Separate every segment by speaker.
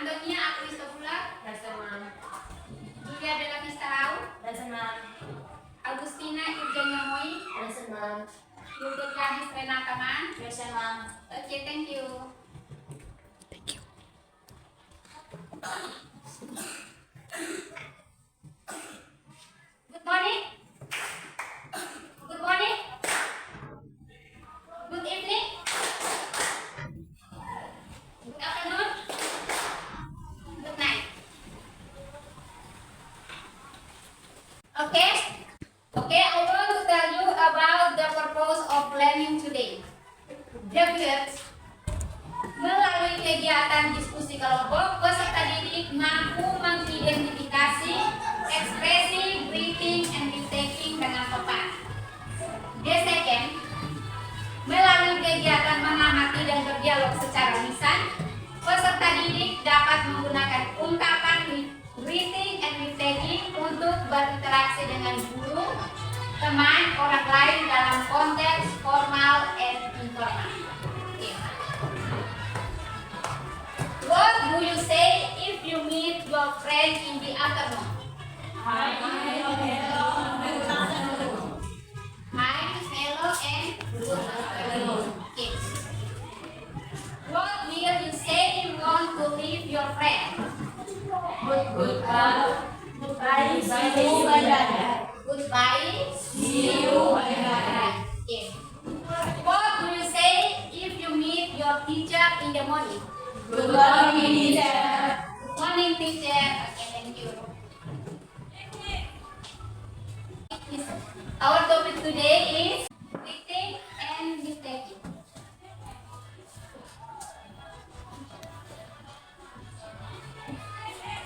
Speaker 1: Antonia Akristopula.
Speaker 2: Present, ma'am.
Speaker 1: Julia Della Vista Rao.
Speaker 2: Present, ma'am.
Speaker 1: Augustina Eugenia Moi.
Speaker 2: Present, ma'am.
Speaker 1: Yudut Gadis Renata Man.
Speaker 2: Present, ma'am.
Speaker 1: Okay, thank you. Good morning. Good morning. Good evening. Good afternoon. Good night. Okay. Okay, I want to tell you about the purpose of learning today. The melalui kegiatan diskusi kelompok, peserta didik mampu mengidentifikasi ekspresi, greeting, and retaking dengan tepat. The second, melalui kegiatan mengamati dan berdialog secara lisan, peserta didik dapat menggunakan ungkapan greeting and retaking untuk berinteraksi dengan guru, teman, orang lain dalam konteks formal and informal. What do you say if you meet your friend in the afternoon?
Speaker 2: Hi, hello, good afternoon.
Speaker 1: Hi, hello, and good afternoon. Okay. What will you say if you want to leave your friend?
Speaker 2: Goodbye. See you later.
Speaker 1: Goodbye.
Speaker 2: See you later.
Speaker 1: Okay. What do you say if you meet your teacher in the morning?
Speaker 2: Good morning, teacher.
Speaker 1: Good morning, teacher. Okay, thank you. Our topic today is greeting and retaking.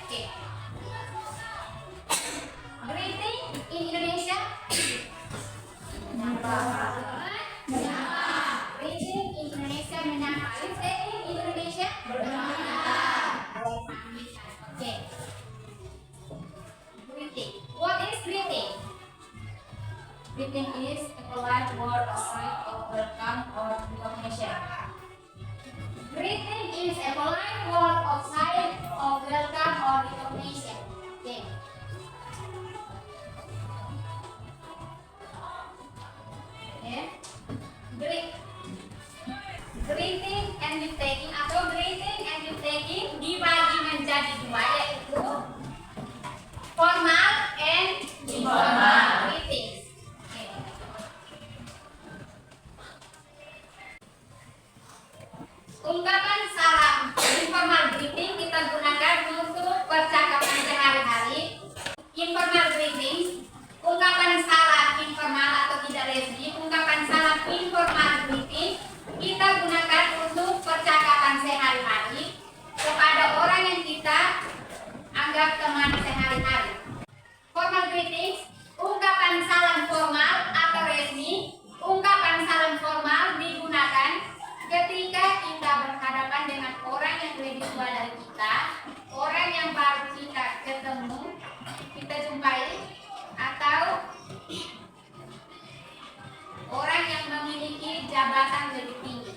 Speaker 1: Okay. Greeting in Indonesia. Greeting in Indonesia menyapa. Retaking in Indonesia. Okay. Greeting. What is greeting? Greeting is a polite word or sign of welcome or recognition. Greeting is a polite word of sign of welcome or recognition. Okay. Okay. Greeting and retaking atau greeting and retaking dibagi menjadi dua, yaitu formal and informal greetings. Okay. Ungkapan salam informal greeting kita gunakan untuk percakapan sehari-hari. Informal greeting, ungkapan salam informal atau tidak resmi, ungkapan salam informal greeting kita gunakan untuk percakapan sehari-hari kepada orang yang kita anggap teman sehari-hari. Formal greetings, ungkapan salam formal atau resmi. Ungkapan salam formal digunakan ketika kita berhadapan dengan orang yang lebih tua dari kita, orang yang baru kita ketemu, kita jumpai, atau orang yang memiliki jabatan lebih tinggi.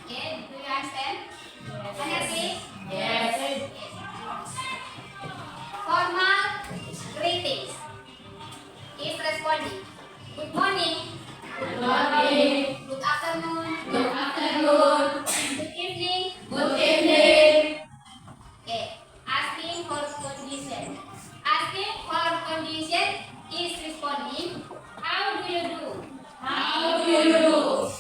Speaker 1: Okay, do you understand? Understand?
Speaker 2: Yes.
Speaker 1: Formal greetings is responding. Good morning.
Speaker 2: Good morning.
Speaker 1: Good afternoon.
Speaker 2: Good afternoon.
Speaker 1: Good evening.
Speaker 2: Good evening.
Speaker 1: Okay. Asking for condition. Asking for condition is responding. How do you do?
Speaker 2: How do you do?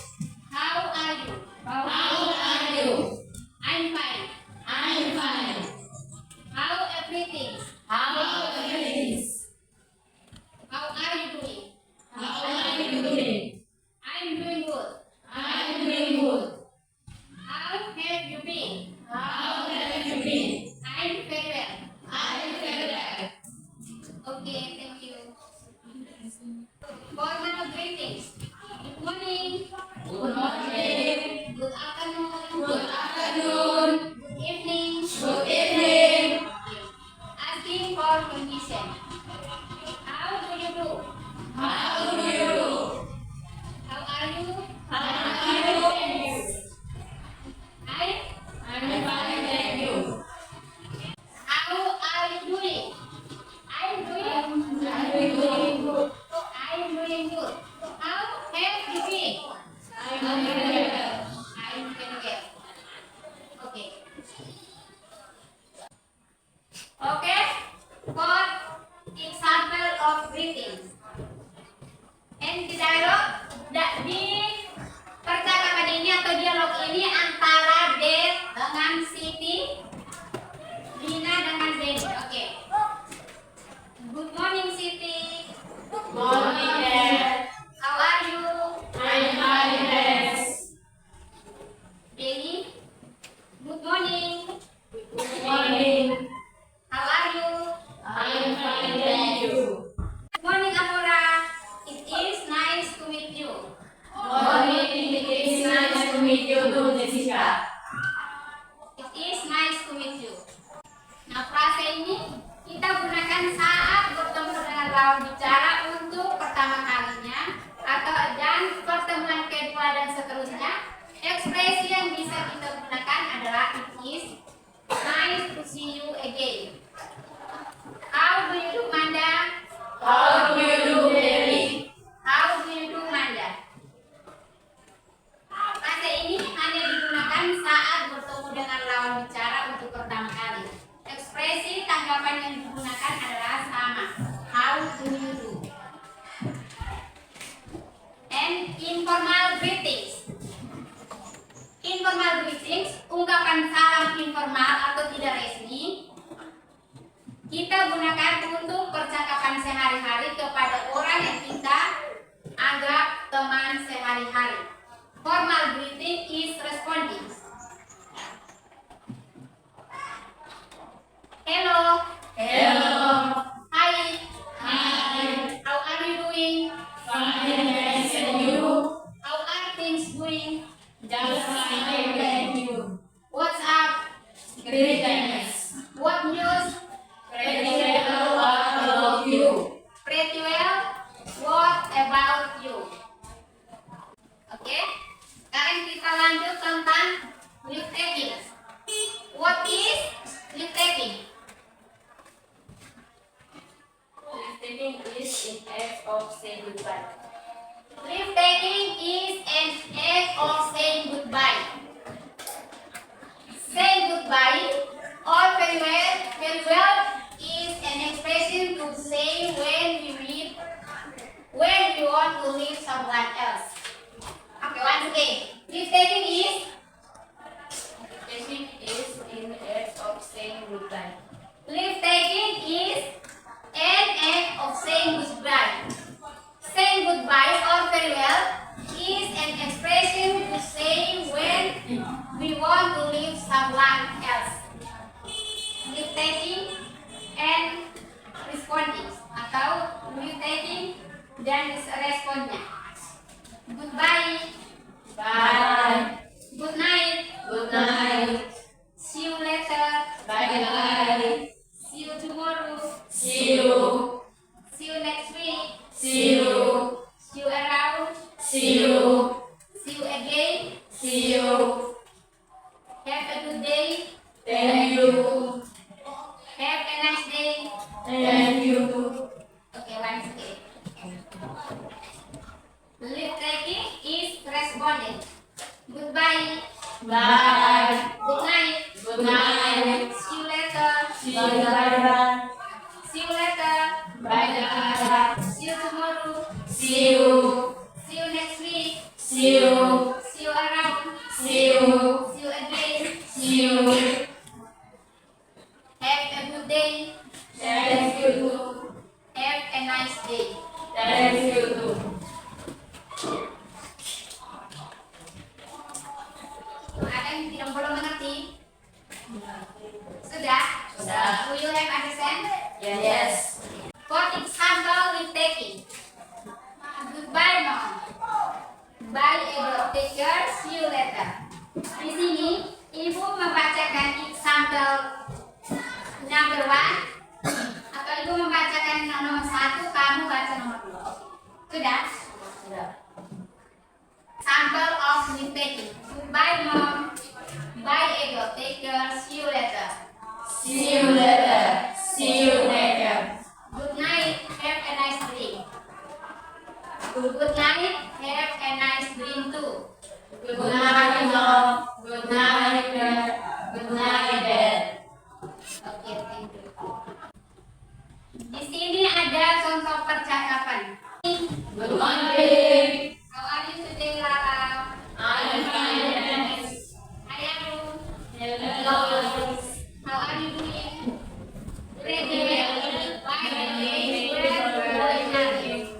Speaker 1: digunakan saat bertemu dengan lawan bicara untuk pertama kalinya atau dan pertemuan kedua dan seterusnya. Ekspresi yang bisa kita gunakan adalah it is nice to see you again. How do you do, Manda?
Speaker 2: How do you do, Mary?
Speaker 1: How do you do, Manda? Kata ini hanya digunakan saat bertemu dengan lawan bicara untuk pertama kali. Ekspresi tanggapan yang digunakan adalah sama. How do you do? And informal greetings. Informal greetings, ungkapan salam informal atau tidak resmi, kita gunakan untuk percakapan sehari-hari kepada orang yang kita anggap teman sehari-hari. Formal greeting is responding. Hello.
Speaker 2: Hello.
Speaker 1: Hi.
Speaker 2: Hi.
Speaker 1: How are you doing?
Speaker 2: Fine, thanks, and you?
Speaker 1: How are things going?
Speaker 2: Just fine, thank you.
Speaker 1: What's up?
Speaker 2: Greetings.
Speaker 1: What news?
Speaker 2: Pretty well, what about you?
Speaker 1: Pretty well. What about you? Oke. Sekarang kita lanjut tentang leave taking. What is leave taking?
Speaker 2: Taking is an act of saying goodbye.
Speaker 1: Leave taking is an act of saying goodbye. Saying goodbye or very well is an expression to say when we want to leave someone else. Okay, once again. Leave taking is
Speaker 2: Taking is an act of saying goodbye.
Speaker 1: leave taking is an act of saying goodbye. Saying goodbye or farewell is an expression to say when we want to leave someone else. Leave taking and responding atau leave taking dan responnya. Goodbye.
Speaker 2: Bye.
Speaker 1: Good night.
Speaker 2: Good night.
Speaker 1: See you later.
Speaker 2: Bye bye.
Speaker 1: See you tomorrow.
Speaker 2: See you.
Speaker 1: See you next week.
Speaker 2: See you.
Speaker 1: See you around.
Speaker 2: See you.
Speaker 1: See you again.
Speaker 2: See you.
Speaker 1: Have a good day.
Speaker 2: Thank you.
Speaker 1: Have a nice day.
Speaker 2: Thank you.
Speaker 1: Okay, once again. Leave taking is responding. Goodbye.
Speaker 2: Bye.
Speaker 1: Good night.
Speaker 2: Good night.
Speaker 1: See you later.
Speaker 2: See you later.
Speaker 1: See you later.
Speaker 2: Bye bye.
Speaker 1: See you tomorrow.
Speaker 2: See you.
Speaker 1: See you next week.
Speaker 2: See you.
Speaker 1: See you around.
Speaker 2: See you.
Speaker 1: See you again.
Speaker 2: See you.
Speaker 1: Have a good day.
Speaker 2: Thank you.
Speaker 1: Have a nice day.
Speaker 2: Thank you too.
Speaker 1: Ada yang tidak belum mengerti? Sudah?
Speaker 2: Sudah.
Speaker 1: Do you have understand?
Speaker 2: Yes.
Speaker 1: For example, with taking. Goodbye, mom. Bye, Edo. Take care. See you later. Di sini, ibu membacakan example number 1 atau ibu membacakan nomor 1, kamu baca nomor 2. Sudah?
Speaker 2: Sudah.
Speaker 1: Sample of with taking. Goodbye, mom. Bye, Edo. Take care. See you later.
Speaker 2: See you later. See you later.
Speaker 1: Good night. Have a nice dream. Good night. Have a nice dream too.
Speaker 2: Good night, mom. Good night, dad. Good night, dad.
Speaker 1: Oke, thank you. Di sini ada contoh percakapan.
Speaker 2: Good morning.
Speaker 1: How are you today, Lara?
Speaker 2: I'm fine, thanks.
Speaker 1: Hi, Aru.
Speaker 2: Hello.
Speaker 1: How are you doing? Pretty well. By the way, where are you going?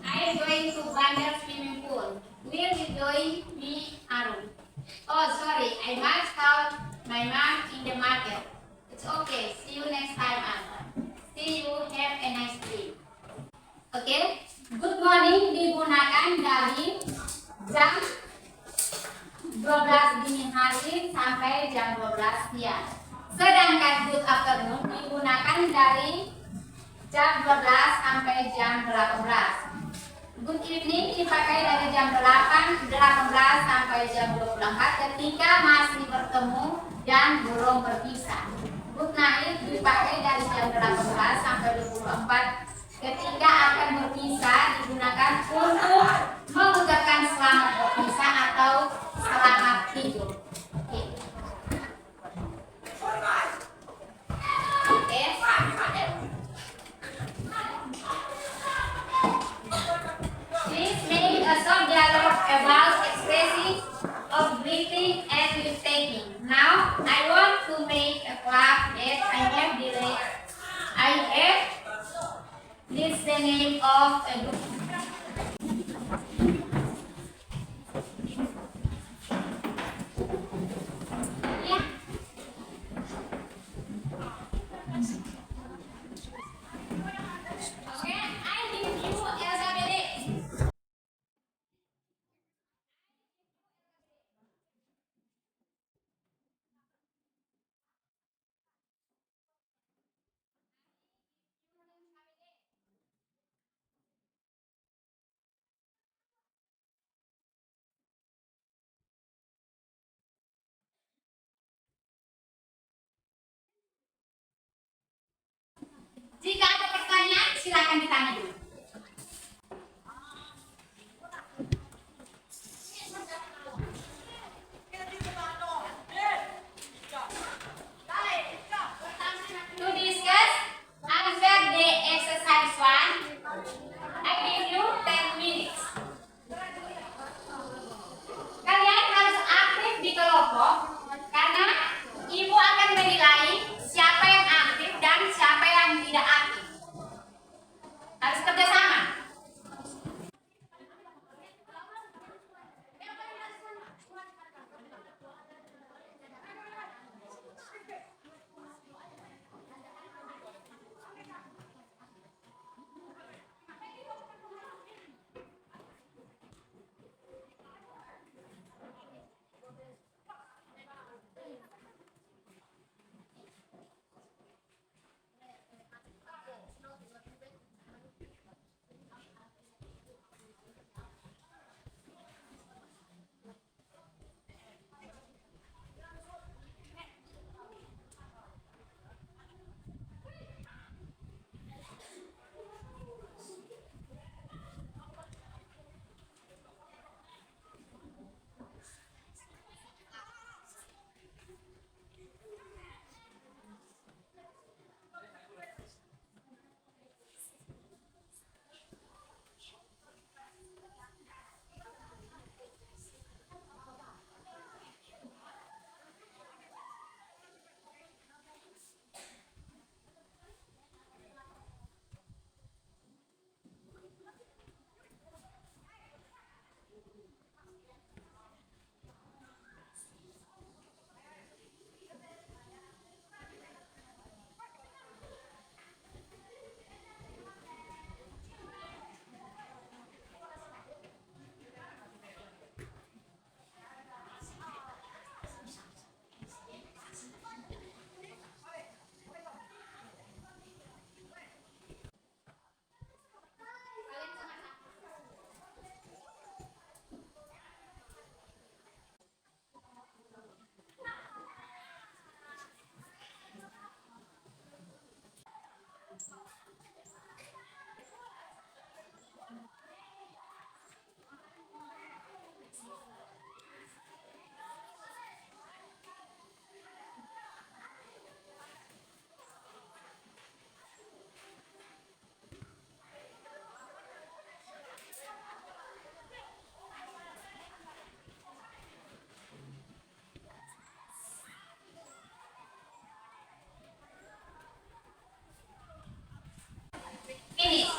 Speaker 1: I am going to Bandar swimming pool. Will you join me, Aru? Oh, sorry. I must help my mom in the market. It's okay. See you next time, Aru. See you. Have a nice day. Oke. Good morning digunakan dari jam 12 dini hari sampai jam 12 siang. Sedangkan good afternoon digunakan dari jam 12 sampai jam 18. Good evening dipakai dari jam 18 sampai jam 24 ketika masih bertemu dan belum berpisah. Good night dipakai dari jam 18 sampai 24 ketika akan berpisah, digunakan untuk mengucapkan selamat berpisah atau selamat tidur. Please make a short dialogue about expressing of greeting and gift taking. Now, I want to make a clap that I have delayed. I have this the name of a book. Yeah. Okay, I give you Elizabeth. Jika ada pertanyaan, silakan ditanya dulu. To discuss, answer the exercise 1. I give you 10 minutes. Kalian harus aktif di kelompok karena ibu akan menilai siapa yang aktif dan siapa yang tidak aktif. Harus kerjasama. Finish.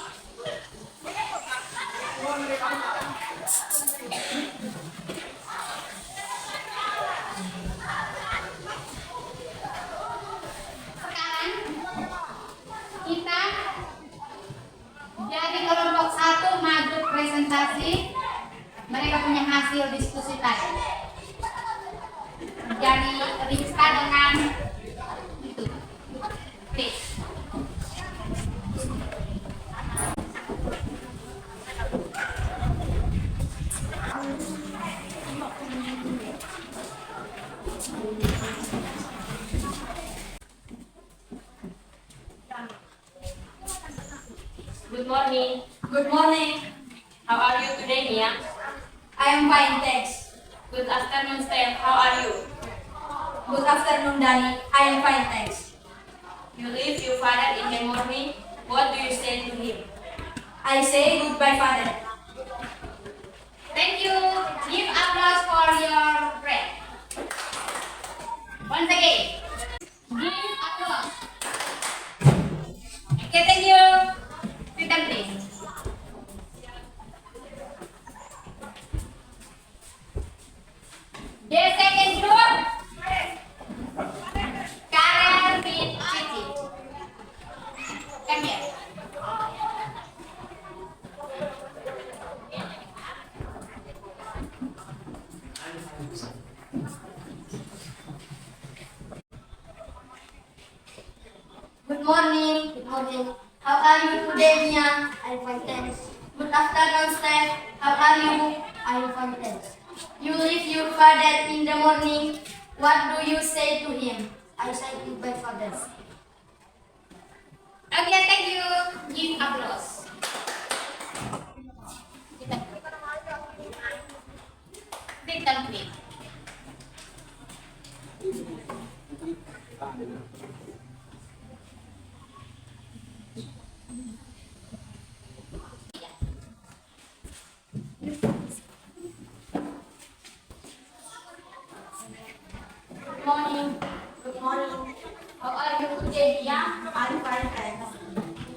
Speaker 1: Sekarang kita jadi kelompok 1 maju presentasi. Mereka punya hasil diskusi tadi. Jadi Rizka dengan itu. Please.
Speaker 2: Good morning.
Speaker 1: Good morning.
Speaker 2: How are you today, Mia?
Speaker 1: I am fine, thanks.
Speaker 2: Good afternoon, Steph. How are you?
Speaker 1: Good afternoon, Danny. I am fine, thanks.
Speaker 2: You leave your father in the morning. What do you say to him?
Speaker 1: I say goodbye, Father. Thank you. Give applause for your friend. Once again. Give applause. Okay, thank you. Sit down, please. The second group. Karen with Cici. Come here. Good morning. Good morning. How are you today, Mia? I'm fine, thanks. Good afternoon, Steph. How are you? I'm fine, thanks. You leave your father in the morning. What do you say to him? I say goodbye, father. Okay, thank you. Give applause. Sit down, please. Good morning. Good morning. How are you today, Dia? I'm fine, thanks.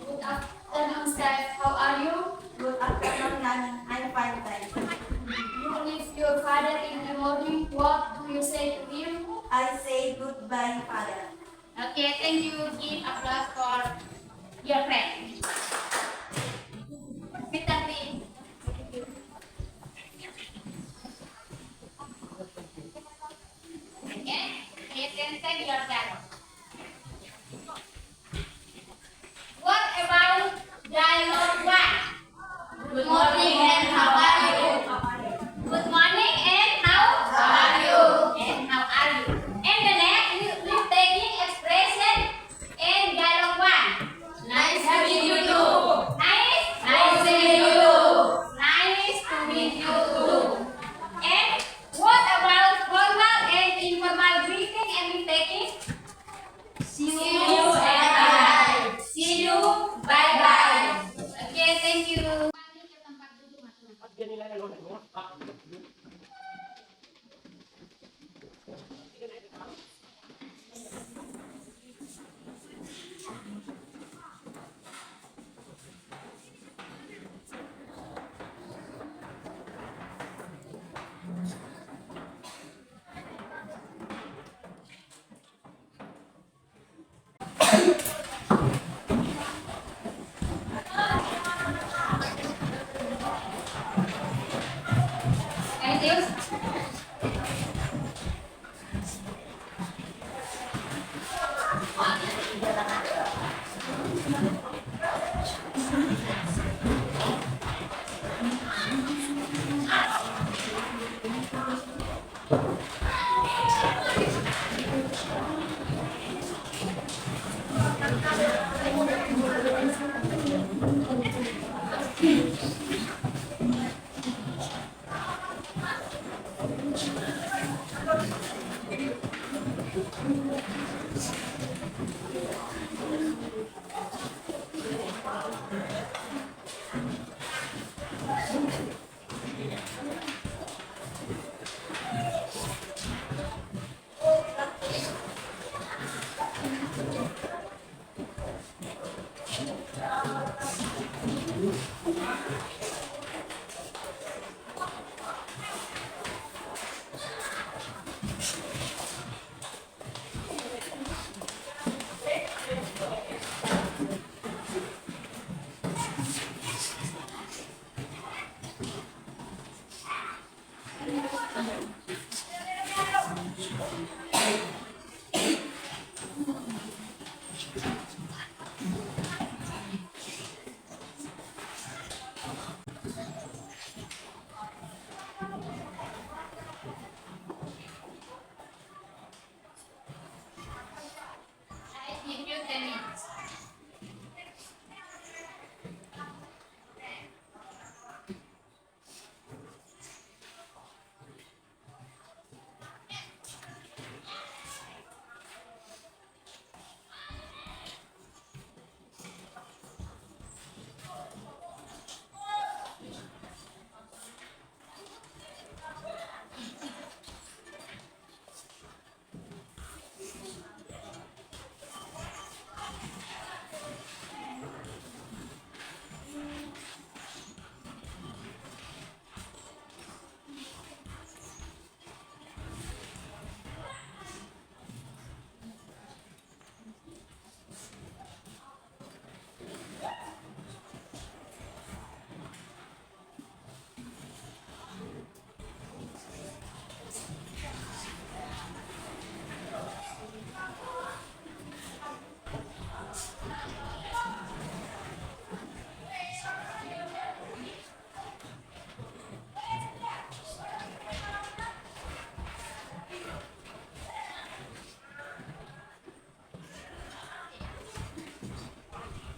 Speaker 1: Good afternoon, Steph. How are you? Good afternoon, Nani. I'm fine, thanks. You leave your father in the morning. What do you say to him? I say goodbye, father. Okay, thank you. Give applause for your friend. Sit down, please. Okay, you can take your time. What about dialogue one? Good morning and how are you? Good morning and how are you? And how are you? And the next, you taking expression and dialogue one. Nice to meet you too. Nice to meet you too. Nice to meet you too. And what about formal and informal greeting and taking? See you and bye. See you. Bye bye. Okay, thank you. Thank you.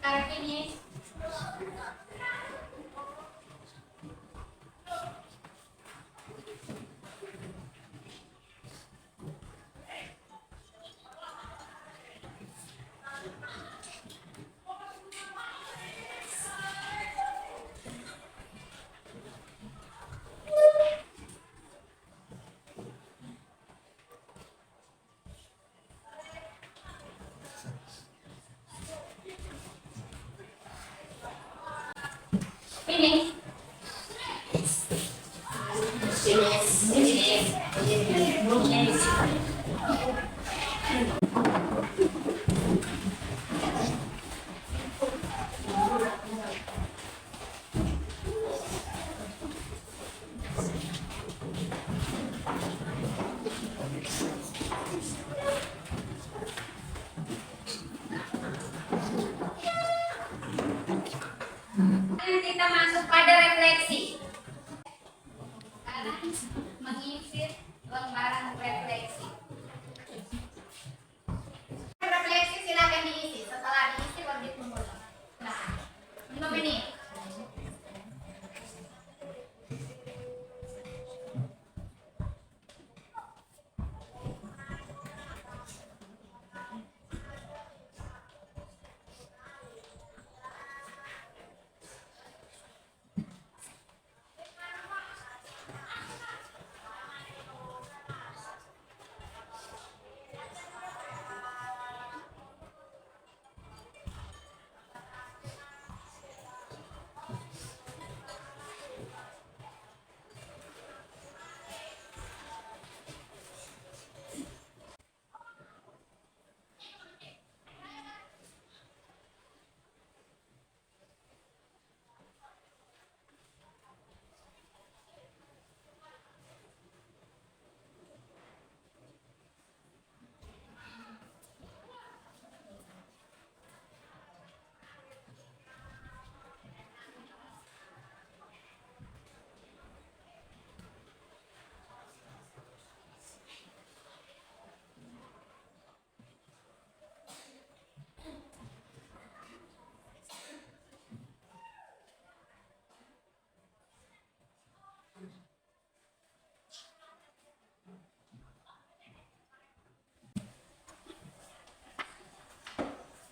Speaker 1: Sekarang finish. Finish. Kita masuk pada refleksi. Sekarang mengisi lembaran refleksi. Refleksi silakan diisi. Setelah diisi baru ditunggu. Nah, 5 menit.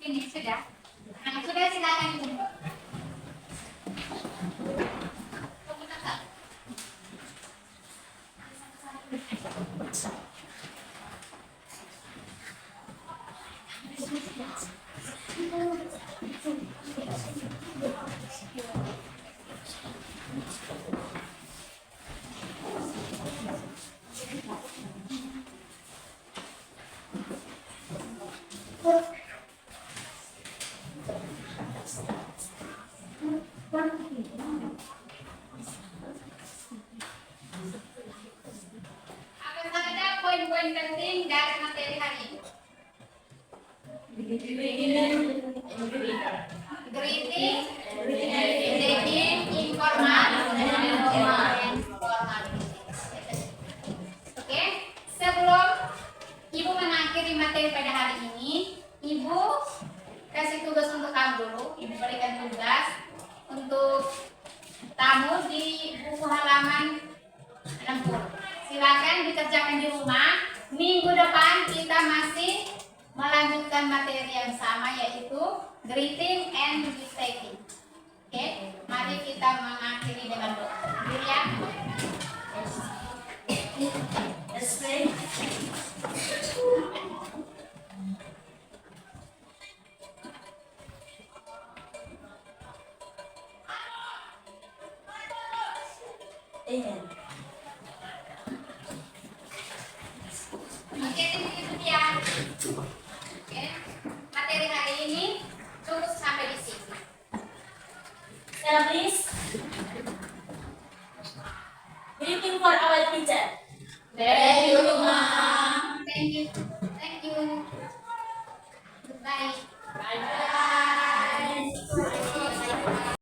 Speaker 1: Ini sudah. Nah, sudah silakan ibu. Apa saja poin-poin penting dari materi hari ini? Greeting, informal, Oke, sebelum Ibu mengakhiri materi pada hari ini, Ibu kasih tugas untuk kamu dulu. Ibu berikan tugas untuk tamu di buku halaman 60. Silakan dikerjakan di rumah. Minggu depan kita masih melanjutkan materi yang sama, yaitu greeting and gift taking. Oke, mari kita mengakhiri dengan doa. Dilihat.
Speaker 2: Amen.
Speaker 1: Oke, itu dia. Oke, materi hari ini cukup sampai di sini.
Speaker 2: Sarah, please. Greeting for our teacher.
Speaker 1: Thank you, Mom. Thank you. Thank you. Goodbye.